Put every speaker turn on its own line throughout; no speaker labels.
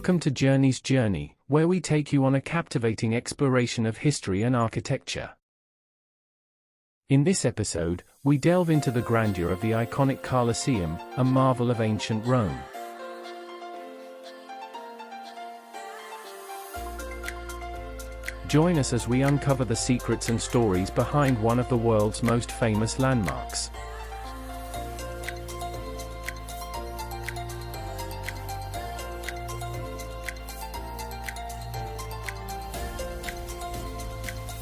Welcome to Journey's Journey, where we take you on a captivating exploration of history and architecture. In this episode, we delve into the grandeur of the iconic Colosseum, a marvel of ancient Rome. Join us as we uncover the secrets and stories behind one of the world's most famous landmarks.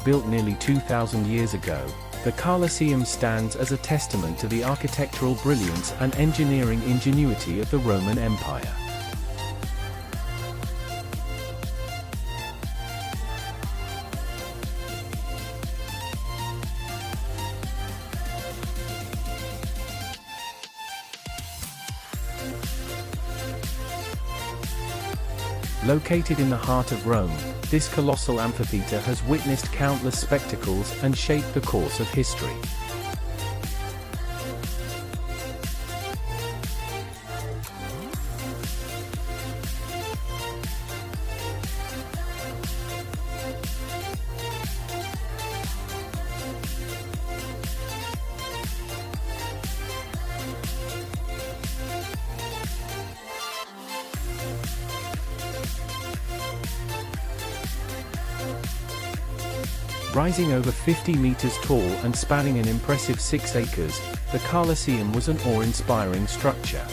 Built nearly 2,000 years ago, the Colosseum stands as a testament to the architectural brilliance and engineering ingenuity of the Roman Empire. Located in the heart of Rome, this colossal amphitheater has witnessed countless spectacles and shaped the course of history. Rising over 50 meters tall and spanning an impressive 6 acres, the Colosseum was an awe-inspiring structure.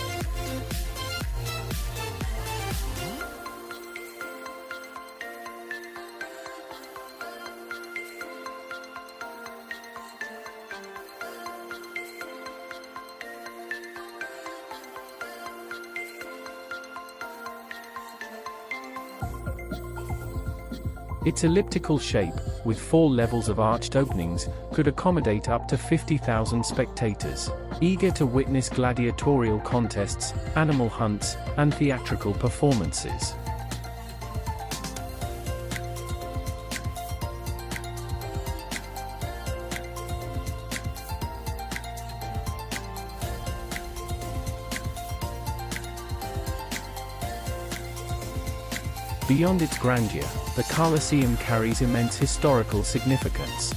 Its elliptical shape, with 4 levels of arched openings, could accommodate up to 50,000 spectators, eager to witness gladiatorial contests, animal hunts, and theatrical performances. Beyond its grandeur, the Colosseum carries immense historical significance.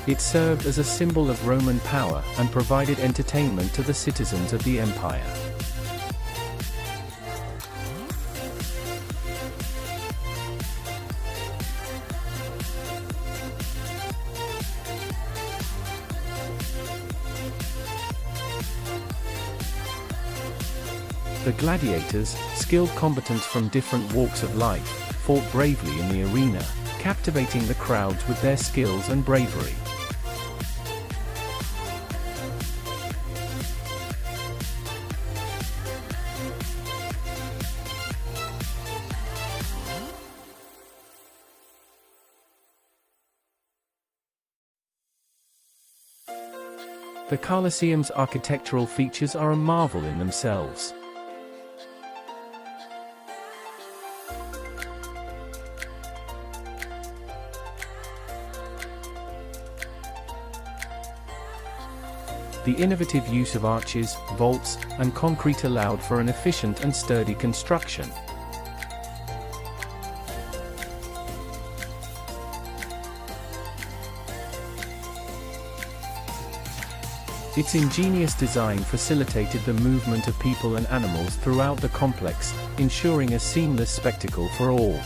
It served as a symbol of Roman power and provided entertainment to the citizens of the empire. The gladiators, skilled combatants from different walks of life, fought bravely in the arena, captivating the crowds with their skills and bravery. The Colosseum's architectural features are a marvel in themselves. The innovative use of arches, vaults, and concrete allowed for an efficient and sturdy construction. Its ingenious design facilitated the movement of people and animals throughout the complex, ensuring a seamless spectacle for all.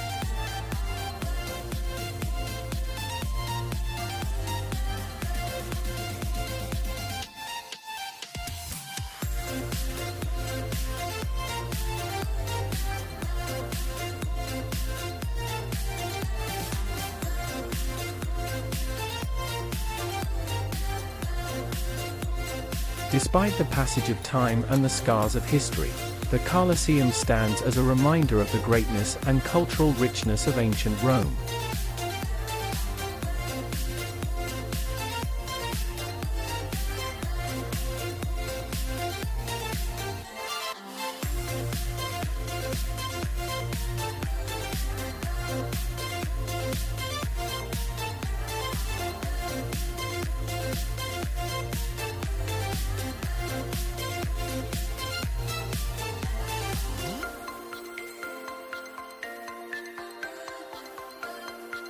Despite the passage of time and the scars of history, the Colosseum stands as a reminder of the greatness and cultural richness of ancient Rome.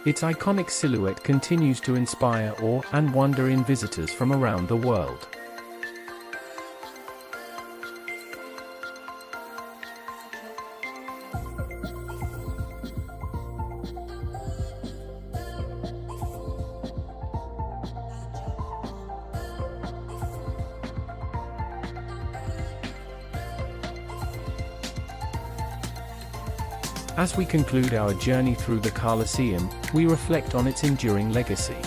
Its iconic silhouette continues to inspire awe and wonder in visitors from around the world. As we conclude our journey through the Colosseum, we reflect on its enduring legacy.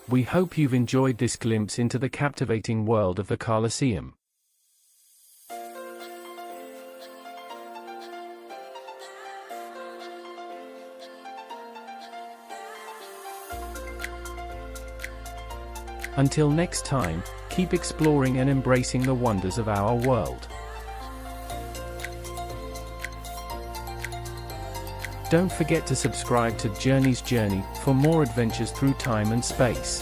We hope you've enjoyed this glimpse into the captivating world of the Colosseum. Until next time, keep exploring and embracing the wonders of our world. Don't forget to subscribe to Journey's Journey for more adventures through time and space.